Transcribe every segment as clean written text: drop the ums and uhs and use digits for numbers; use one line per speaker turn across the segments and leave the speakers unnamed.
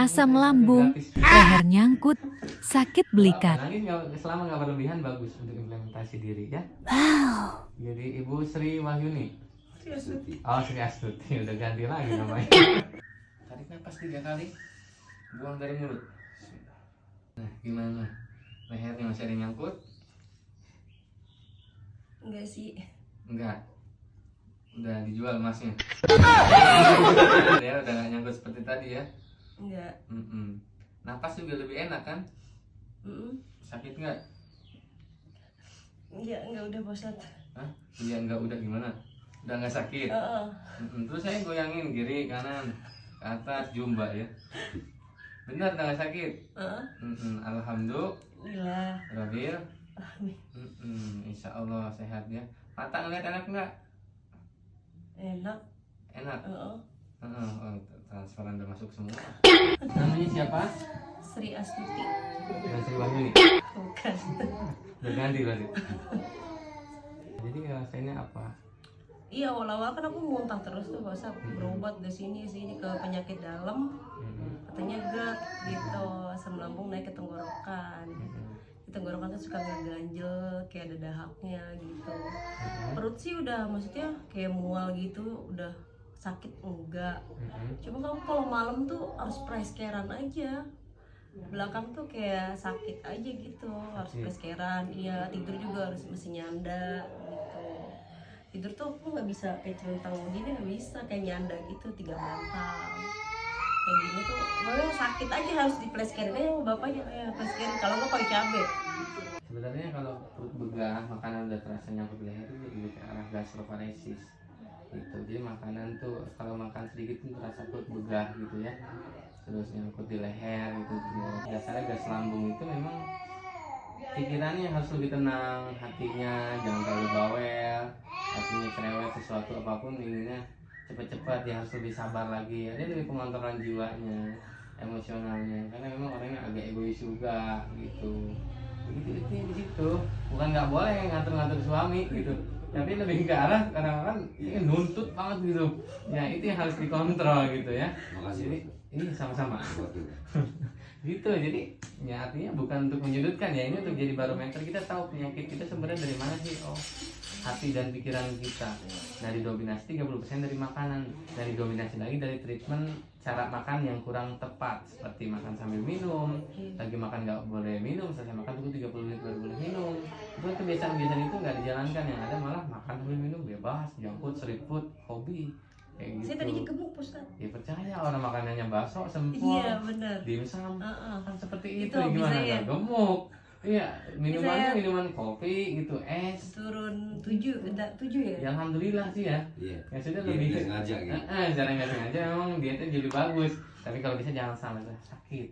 asam lambung, leher nyangkut, sakit belikat.
Nangis selama nggak berlebihan bagus untuk implementasi diri ya. Jadi Ibu Sri Wahyuni. Oh, Sri Astuti udah ganti lagi namanya. Tarik nafas 3 kali, buang dari mulut. Nah, gimana? Lehernya masih ada yang nyangkut?
Enggak sih.
Enggak. Udah dijual emasnya. Ya, udah nggak nyangkut seperti tadi ya.
Enggak.
Napas juga lebih enak kan? Sakit nggak?
Enggak udah bosan.
Hah? Iya, enggak, udah gimana? Udah nggak sakit? Terus saya goyangin kiri kanan ke atas jumba ya. Benar udah nggak sakit? Alhamdulillah. Rabbil. Insya Allah sehat ya. Mata ngeliat enak nggak?
Enak.
Enak. Oh, transferan udah masuk semua. Namanya siapa?
Sri Astuti.
Sri Wahyuni.
Bukan.
Udah ganti berarti. Jadi ngerasainnya apa?
Iya, awal-awal kan aku muntah terus tuh, masa berobat ke sini ke penyakit dalam. Katanya GERD gitu, asam lambung naik ke tenggorokan. Di tenggorokan tuh suka ngeganjel, kayak ada dahaknya gitu. Perut sih udah, maksudnya kayak mual gitu, udah sakit enggak. Cuma kalau malam tuh harus price-carean aja. Belakang tuh kayak sakit aja gitu, harus price-carean. Iya, tidur juga harus mesti nyanda gitu. Tidur tuh aku nggak bisa kayak celentang gini, nggak bisa kayak nyanda gitu 3 bantal kayak gini tuh. Makanya sakit aja harus di price-carean. Bapaknya ya price-carean, kalau nggak pakai cabe.
Sebenarnya kalau perut begah, makanan udah terasa nyangkut leher itu lebih ke arah gastroparesis gitu. Jadi makanan tuh kalau makan sedikit tuh terasa perut begah gitu ya, terus nyangkut di leher gitu. Dasarnya gas lambung itu memang pikirannya harus lebih tenang, hatinya jangan terlalu bawel, hatinya cerewet, sesuatu apapun inginnya cepat-cepat, ya harus lebih sabar lagi. Ada lebih pengontrolan jiwanya, emosionalnya, karena memang orangnya agak egois juga gitu. Itu di situ, bukan nggak boleh ngatur-ngatur suami gitu, tapi lebih ke arah kadang-kadang ini nuntut banget gitu. Ya itu yang harus dikontrol gitu ya. Jadi ini sama-sama. Gitu, jadi ya artinya bukan untuk menyudutkan ya, ini untuk jadi barometer kita tahu penyakit kita sebenarnya dari mana sih. Oh, hati dan pikiran kita. Dari dominasi 30% dari makanan, dari dominasi lagi dari treatment cara makan yang kurang tepat, seperti makan sambil minum, lagi makan nggak boleh minum, selesai makan tunggu 30 menit baru boleh minum. Itu kebiasaan-kebiasaan itu nggak dijalankan, yang ada malah makan sambil minum bebas, junk food, street food, hobi. Kayak gitu.
Saya tadinya gemuk, Ustaz.
Ya percaya, orang makanannya bakso, sempol,
Iya benar.
dimsum, kan seperti itu.
Itu
Gimana
bisa ya?
nggak gemuk? Iya, minumannya
Bisa ya?
minuman kopi gitu, es.
Turun 7 ya?
Ya alhamdulillah sih ya.
Iya.
Ya sudah
Dia
lebih
nggak sengaja gitu.
Cara nggak sengaja memang dietnya jadi bagus. Tapi kalau bisa jangan sampai sakit.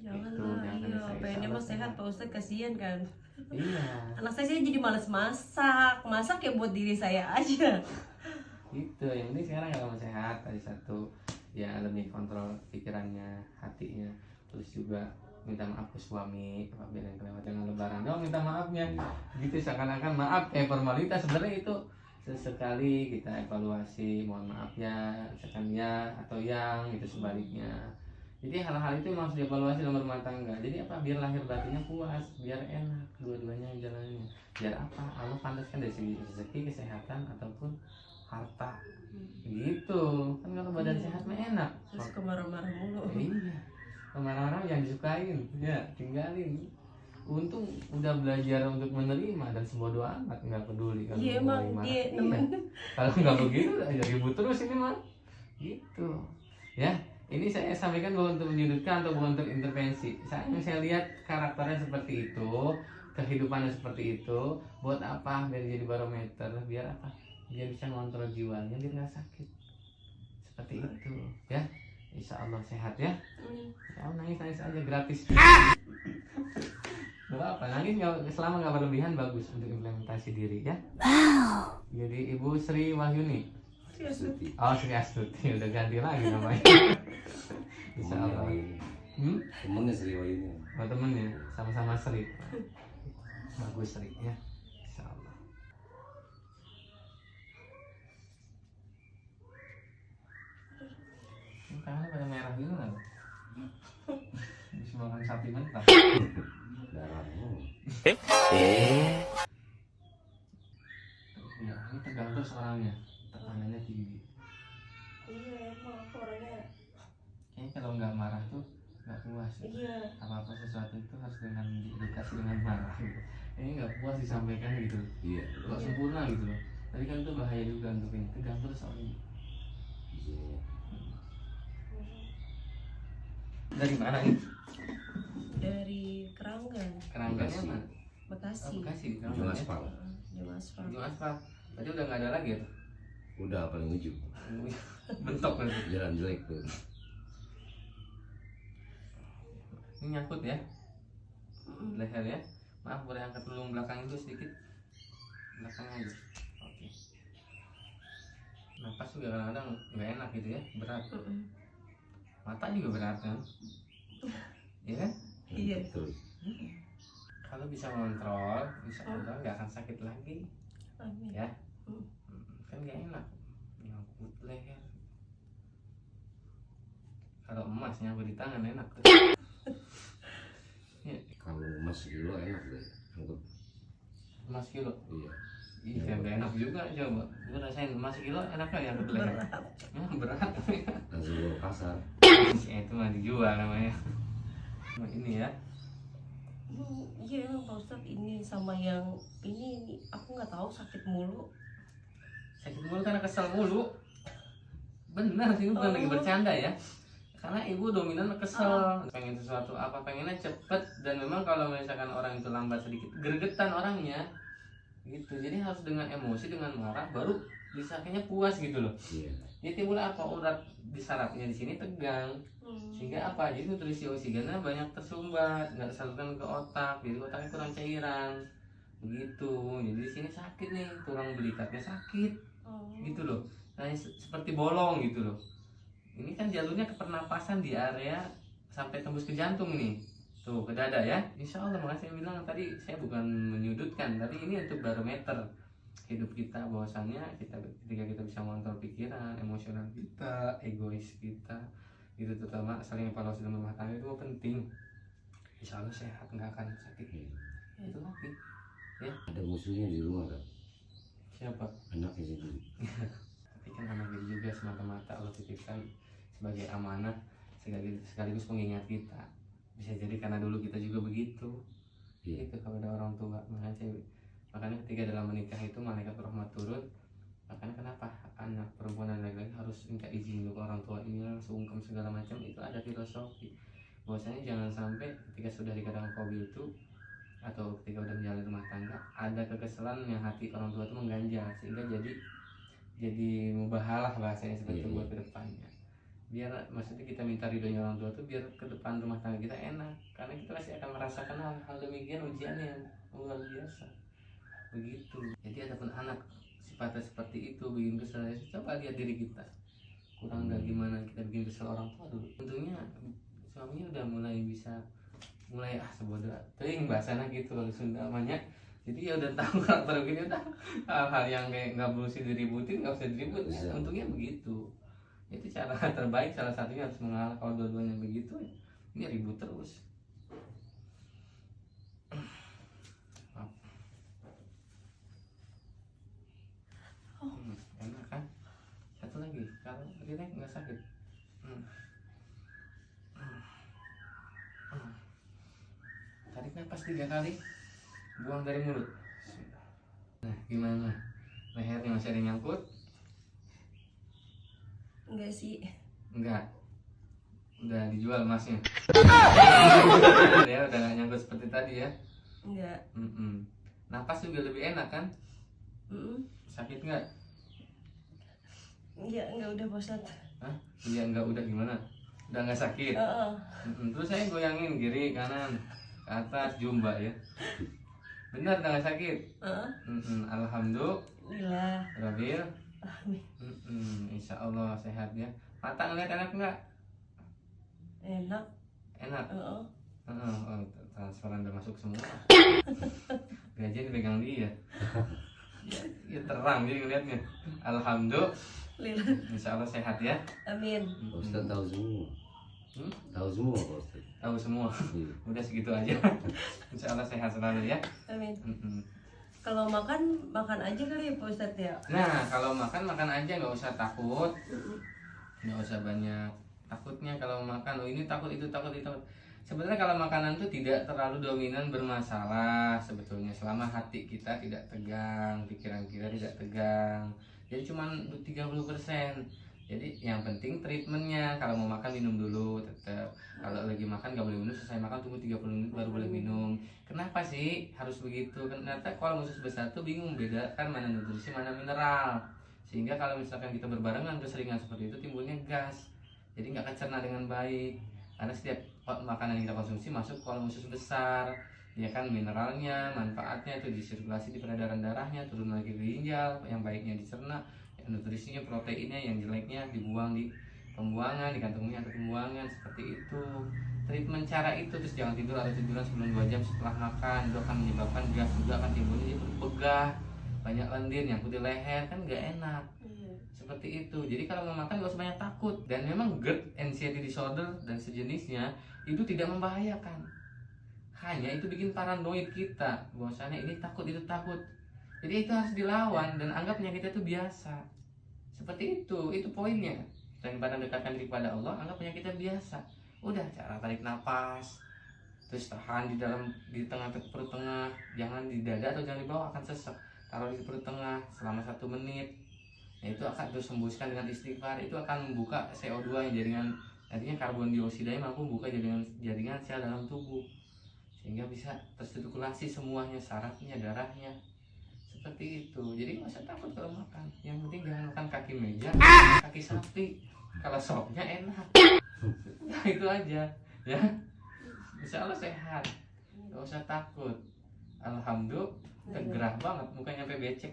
Jangan
Gitu,
lah,
jangan
iya.
sampai
Pengennya mah
salah.
sehat, Pak Ustadz, kasihan kan.
Iya.
Anak saya sih jadi males masak ya buat diri saya aja.
Gitu, yang penting sekarang kalau sehat tadi satu, ya lebih kontrol pikirannya, hatinya, terus juga minta maaf ke suami apabila yang kelewat dengan lebaran dong minta maafnya gitu, seakan-akan maaf kayak formalitas. Sebenarnya itu sesekali kita evaluasi, mohon maaf ya, misalkan ya atau yang itu sebaliknya. Jadi hal-hal itu harus dievaluasi dalam rumah tangga. Jadi apa, biar lahir batinnya puas, biar enak dua-duanya jalannya. Biar apa, Allah pantaskan dari segi rezeki, kesehatan ataupun harta gitu kan. Kalau badan sehat mah enak.
Terus kemarah-marah mulu.
Iya, kemana-mana yang disukain ya tinggalin. Untung udah belajar untuk menerima dan sebodoh amat, nggak peduli kalau
Iya
mau
emang
marah.
dia
Iya.
nemen.
Kalau nggak begitu aja ribut terus ini mah gitu ya. Ini saya sampaikan bukan untuk menyudutkan atau bukan untuk intervensi. Saya lihat karakternya seperti itu, kehidupannya seperti itu. Buat apa? Biar jadi barometer, biar apa, biar bisa ngontrol jiwanya, biar nggak sakit seperti itu ya. Insya Allah sehat ya. Ya nangis aja gratis. Gak apa, nangis selama nggak berlebihan bagus untuk implementasi diri ya. Jadi Ibu Sri Wahyuni. Oh, Sri Astuti udah ganti lagi namanya. Insya Allah.
Temennya Sri Wahyuni.
Oh temennya, sama-sama Sri. Bagus Sri ya. Insya Allah. Tangannya pada merah gitu kan? mati mentah.
Darahnya.
Ya, ini tegang terus orangnya, tekanannya tinggi.
Iya emang aku orangnya.
Kayaknya kalau nggak marah tuh nggak puas.
Iya.
Apa sesuatu itu harus dengan diedukasi dengan marah gitu. Ini nggak puas disampaikan gitu,
Iya.
nggak sempurna gitu loh. Tapi kan itu bahaya juga untuk ini, tegang terus orangnya.
Iya.
Dari mana ini?
Dari Keranggan,
Keranggannya
Bekasi.
mana?
Bekasi.
Oh, Bekasi,
Ujung
Keranggan ya?
aspal.
Di Aspal.
Ujung aspal. Tadi udah nggak ada lagi ya tuh?
Udah paling ujung.
Bentok nanti.
Jalan jelek tuh.
Ini nyangkut ya, leher ya. Maaf boleh angkat dulu belakang itu sedikit, belakangnya aja. Oke. Napas juga kadang-kadang nggak enak gitu ya, berat. Mata juga berat kan, iya kan?
Iya.
Terus.
Kalau bisa kontrol, insya Allah nggak akan sakit lagi,
Amin.
ya. Kan nggak enak, nyangkut leher. Kalau emas nyangkut di tangan enak tuh. Ya,
Kalau emas kilo enak deh. Angkut.
emas kilo.
Iya.
Iya, nggak enak juga coba. Gue rasain emas kilo enak kan ya ke leher. Berat.
Langsung bawa pasar.
Itu mah dijual namanya. Nah, ini ya.
Iya Pak Ustadz, ini sama yang ini aku nggak tahu sakit mulu.
Sakit mulu karena kesel mulu. Benar sih, bukan lagi bercanda ya. Karena ibu dominan kesel, pengen sesuatu apa, pengennya cepet. Dan memang kalau misalkan orang itu lambat sedikit, gregetan orangnya gitu. Jadi harus dengan emosi, dengan marah, baru bisa kayaknya puas gitu loh.
Iya.
Jadi timbul apa, urat di sarafnya di sini tegang, sehingga apa, jadi nutrisi oksigennya banyak tersumbat, nggak tersalurkan ke otak, jadi otaknya kurang cairan begitu. Jadi di sini sakit nih, tulang belikatnya sakit gitu loh. Nah, seperti bolong gitu loh. Ini kan jalurnya ke pernapasan di area sampai tembus ke jantung nih, tuh ke dada ya. Insya Allah, makanya saya bilang tadi, saya bukan menyudutkan, tapi ini untuk barometer hidup kita, bahwasannya kita ketika kita bisa mengontrol pikiran, emosional kita, egois kita, itu terutama saling evaluasi dalam rumah tangga itu penting. Insya Allah sehat, nggak akan sakit. Itu lagi ya.
Ada musuhnya di rumah kan?
Siapa?
Anaknya sendiri.
Tapi kan anak itu juga semata-mata Allah titipkan sebagai amanah, sekaligus pengingat kita. Bisa jadi karena dulu kita juga begitu.
Iya.
Itu kepada orang tua. Makanya ketika dalam menikah itu malaikat rahmat turun. Makanya kenapa anak perempuan dan laki-laki harus minta izin ke orang tua, ini langsung sungkem segala macam, itu ada filosofi. Bahwasanya jangan sampai ketika sudah dikatakan qabil itu, atau ketika udah menjalani rumah tangga, ada kekesalan yang hati orang tua itu mengganjal, sehingga jadi mubahalah bahasanya seperti itu buat kedepannya. Biar maksudnya kita minta ridhonya orang tua itu biar ke depan rumah tangga kita enak, karena kita pasti akan merasakan hal demikian, ujian yang luar biasa begitu. Jadi adapun anak sifatnya seperti itu bikin kesel, coba lihat diri kita kurang nggak gimana kita bikin kesel orang tua dulu. Untungnya suaminya udah mulai sebodoh teuing bahasana gitu kalau Sunda namanya. Jadi ya udah tahu karakter begini, udah hal-hal yang kayak nggak perlu diributin, nggak usah diribut ya. Untungnya begitu. Itu cara terbaik, salah satunya harus mengalah. Kalau dua-duanya begitu ya ini ribut terus. Enak kan? Satu lagi, kalau rileks nggak sakit. Tarik nafas 3 kali, buang dari mulut. Nah, gimana? Lehernya masih ada yang nyangkut?
Enggak sih.
Enggak. Udah dijual emasnya. Ya udah nggak nyangkut seperti tadi ya.
Enggak.
Napas juga lebih enak kan? Sakit nggak?
Enggak udah Pak Ustadz.
Hah? Iya enggak, udah gimana? Udah nggak sakit? Terus saya goyangin kiri kanan ke atas jumba ya. Benar udah nggak sakit? Alhamdulillah. Rabbil. Insya Allah sehat ya. Mata ngeliat enak nggak?
Enak.
Enak. Transferan udah masuk semua. Gaji dipegang dia. Ya terang jadi ngeliatnya. Alhamdulillah. Insya Allah sehat ya.
Amin.
Pak Ustadz tahu semua. Tahu semua Pak Ustadz.
tahu semua.
Iya.
Udah segitu aja. Insya Allah sehat selalu ya.
Amin.
Mm-mm.
Kalau makan aja kali ya Pak Ustadz ya.
Nah kalau makan aja, nggak usah takut, nggak usah banyak takutnya kalau makan. Oh ini takut, itu takut, itu takut. Sebenarnya kalau makanan tuh tidak terlalu dominan bermasalah sebetulnya, selama hati kita tidak tegang, pikiran kita tidak tegang. Jadi cuman 30%. Jadi yang penting treatmentnya. Kalau mau makan minum dulu tetap. Kalau lagi makan nggak boleh minum, selesai makan tunggu 30 menit baru boleh minum. Kenapa sih harus begitu? Ternyata kalau usus besar tuh bingung bedakan mana nutrisi mana mineral. Sehingga kalau misalkan kita berbarengan keseringan seperti itu timbulnya gas. Jadi nggak kecerna dengan baik. Karena setiap makanan yang kita konsumsi masuk ke kolom usus besar, ya kan, mineralnya, manfaatnya itu disirkulasi di peredaran darahnya, turun lagi ke ginjal, yang baiknya dicerna, yang nutrisinya, proteinnya, yang jeleknya dibuang di pembuangan, di kantongnya atau pembuangan, seperti itu. Treatment cara itu, terus jangan tidur atau tiduran sebelum 2 jam setelah makan, itu akan menyebabkan gas juga akan timbulnya jadi begah, banyak lendir yang di leher, kan nggak enak. Seperti itu. Jadi kalau mau makan gak usah banyak takut. Dan memang GERD, anxiety disorder dan sejenisnya itu tidak membahayakan. Hanya itu bikin paranoid kita, bahwasannya ini takut, itu takut. Jadi itu harus dilawan dan anggap penyakitnya itu biasa. Seperti itu poinnya. Daripada mendekatkan diri kepada Allah, anggap penyakitnya biasa. Udah, cara tarik nafas, terus tahan di tengah perut tengah, jangan di dada atau jangan di bawah, akan sesek. Taruh di perut tengah selama 1 menit. Nah, itu akan terus hembuskan dengan istighfar, itu akan membuka CO2 yang jaringan, artinya karbon dioksida yang mampu membuka jaringan sel dalam tubuh, sehingga bisa tersirkulasi semuanya, sarafnya, darahnya, seperti itu. Jadi nggak usah takut kalau makan, yang penting jangan makan kaki meja, kaki sapi, kalau sopnya enak. Nah, itu aja ya, insya Allah sehat, nggak usah takut. Alhamdulillah, gerah banget, mukanya sampai becek.